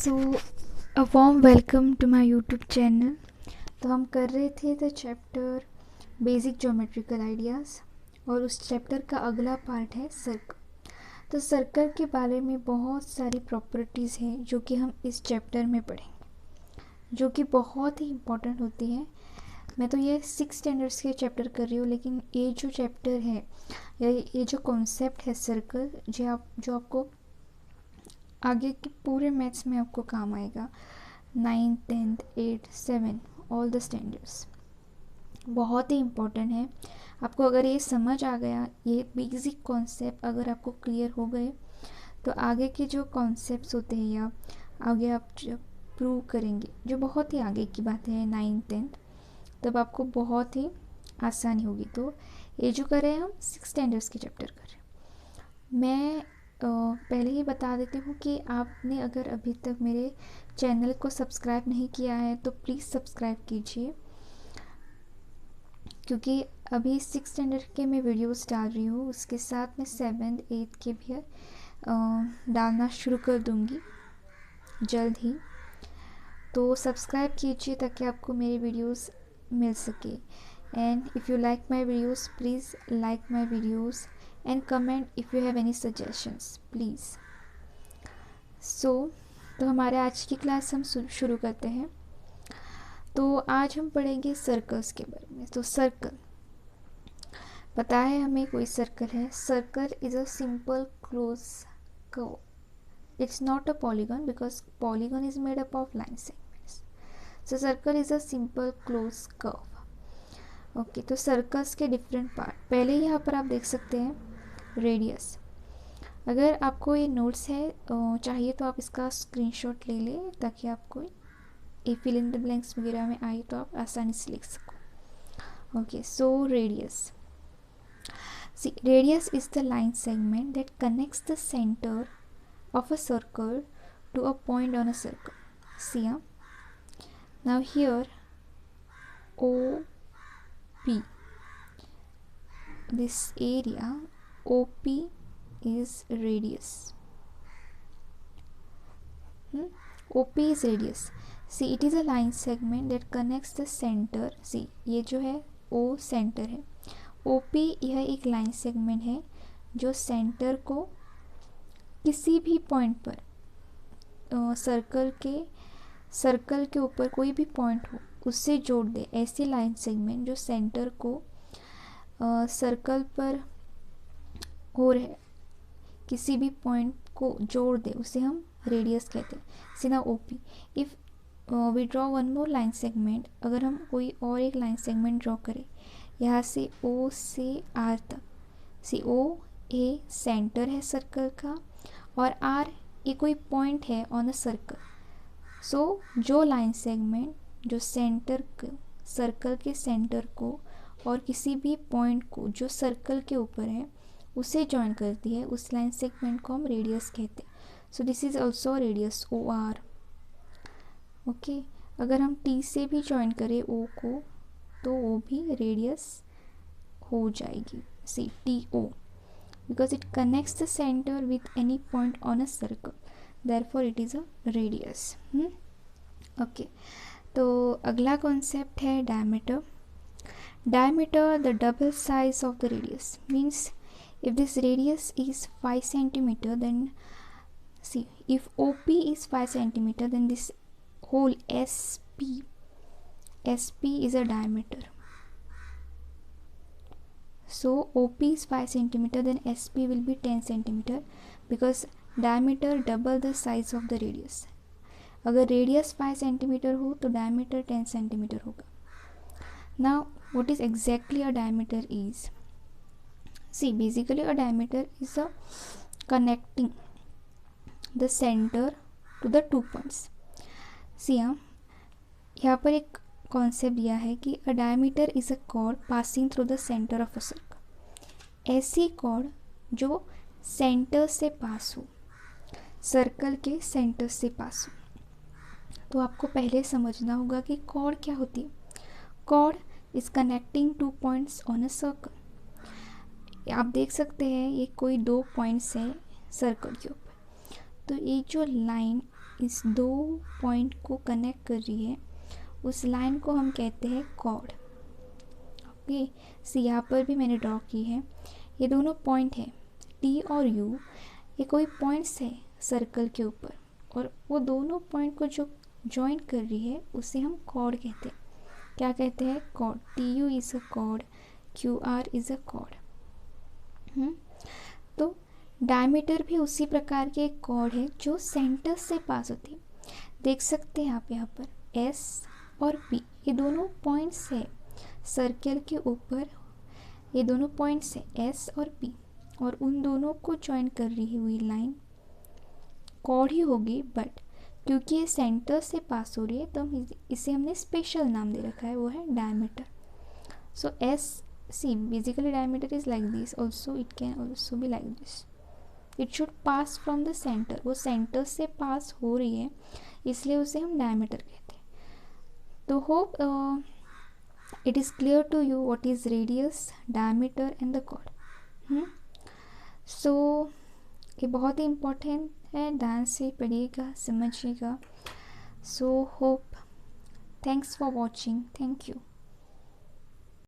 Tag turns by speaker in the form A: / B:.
A: So a warm welcome to my YouTube channel. तो हम कर रहे थे the chapter basic geometrical ideas और उस चैप्टर का अगला पार्ट है सर्कल। तो सर्कल के बारे में बहुत सारी प्रॉपर्टीज़ हैं जो कि हम इस चैप्टर में पढ़ेंगे, जो कि बहुत ही इम्पोर्टेंट होती है। मैं तो ये 6 स्टैंडर्ड्स के चैप्टर कर रही हूँ, लेकिन ये जो चैप्टर है या ये जो कॉन्सेप्ट है सर्कल, जो आपको आगे के पूरे मैथ्स में आपको काम आएगा। 9th 10th 8th 7 all the standards बहुत ही इम्पोर्टेंट है। आपको अगर ये समझ आ गया, ये बेसिक कॉन्सेप्ट अगर आपको क्लियर हो गए, तो आगे के जो कॉन्सेप्ट्स होते हैं या आगे आप जब प्रूव करेंगे, जो बहुत ही आगे की बात है 9th 10th, तब आपको बहुत ही आसानी होगी। तो ये जो कर रहे हैं हम 6 स्टैंडर्ड्स के चैप्टर कर रहे हैं। मैं पहले ही बता देती हूँ कि आपने अगर अभी तक मेरे चैनल को सब्सक्राइब नहीं किया है तो प्लीज़ सब्सक्राइब कीजिए, क्योंकि अभी 6 स्टैंडर्ड के मैं वीडियोस डाल रही हूँ, उसके साथ मैं 7th 8th के भी डालना शुरू कर दूँगी जल्द ही। तो सब्सक्राइब कीजिए ताकि आपको मेरी वीडियोस मिल सके। And if you like my videos please like my videos and comment if you have any suggestions please. तो हमारे आज की क्लास हम शुरू करते हैं। तो आज हम पढ़ेंगे सर्कल्स के बारे में। तो सर्कल पता है हमें, कोई सर्कल है। Circle is a simple close curve. It's not a polygon because polygon is made up of line segments. So circle is a simple close curve. Okay, तो सर्कल्स के डिफरेंट पार्ट पहले यहाँ पर आप देख सकते हैं। रेडियस, अगर आपको ये नोट्स है चाहिए तो आप इसका स्क्रीनशॉट ले लें ताकि आपको ये फिल इन द ब्लैंक्स वगैरह में आए तो आप आसानी से लिख सको। Okay, so radius, see radius is the line segment that connects the center of a circle to a point on a circle. See, now here OP, this area OP is radius. OP is radius. See, it is a line segment that connects the center. See, ये जो है O centre है। OP यह एक line segment है जो centre को किसी भी पॉइंट पर सर्कल के ऊपर कोई भी पॉइंट हो उससे जोड़ दे। ऐसी लाइन सेगमेंट जो सेंटर को सर्कल पर हो रहे किसी भी पॉइंट को जोड़ दे, उसे हम रेडियस कहते हैं। सीना OP। If we draw one more line segment, अगर हम कोई और एक लाइन सेगमेंट ड्रॉ करें यहाँ से O से R तक। सी O ए सेंटर है सर्कल का और R ये कोई पॉइंट है ऑन अ सर्कल। सो जो लाइन सेगमेंट जो सेंटर को, सर्कल के सेंटर को और किसी भी पॉइंट को जो सर्कल के ऊपर है उसे जॉइन करती है, उस लाइन सेगमेंट को हम रेडियस कहते हैं। So this is also radius OR। Okay, अगर हम T से भी जॉइन करें O को तो वो भी रेडियस हो जाएगी। सी TO, because it connects the center with any point on a circle, therefore it is a radius. Okay, तो अगला कॉन्सेप्ट है diameter. Diameter, the double size of the radius, means if this radius is 5 centimeter, then see, if OP is 5 centimeter, then this whole SP is a diameter. So OP is 5 centimeter, then SP will be 10 centimeter because diameter double the size of the radius. अगर radius 5 centimetre हो तो diameter 10 centimetre होगा। Now what is exactly a diameter is? See, basically a diameter is a connecting the center to the 2 points. See, यहाँ पर एक concept दिया है कि a diameter is a cord passing through the centre of a circle. ऐसी cord जो centre से pass हो, सर्कल के सेंटर से पास हो। तो आपको पहले समझना होगा कि कॉर्ड क्या होती है। Chord is connecting 2 points on a circle. आप देख सकते हैं ये कोई 2 पॉइंट्स है सर्कल के ऊपर, तो ये जो लाइन इस दो पॉइंट को कनेक्ट कर रही है उस लाइन को हम कहते हैं कॉर्ड। ओके, सो यहाँ पर भी मैंने ड्रॉ की है। ये दोनों पॉइंट है टी और यू, ये कोई पॉइंट्स है सर्कल के ऊपर, और वो दोनों पॉइंट को जो जॉइन कर रही है उसे हम कॉर्ड कहते हैं। क्या कहते हैं? Chord. T U is a chord, Q R is a chord. तो डायमीटर भी उसी प्रकार के एक कॉर्ड है जो सेंटर से पास होती है। देख सकते हैं आप यहाँ पर एस और पी, ये दोनों पॉइंट्स है सर्कल के ऊपर, ये दोनों पॉइंट्स है एस और पी, और उन दोनों को जॉइन कर रही हुई लाइन कॉर्ड ही होगी, बट क्योंकि ये सेंटर से पास हो रही है तो इसे हमने स्पेशल नाम दे रखा है, वो है diameter. So S C basically diameter is like this, also it can also be like this. It should pass from the centre, वो सेंटर से पास हो रही है इसलिए उसे हम डायमीटर कहते हैं। तो hope it is clear to you what is radius, diameter and the chord. So ये बहुत ही इम्पोर्टेंट है, ध्यान से पढ़िएगा, समझिएगा। So hope, thanks for watching, thank you.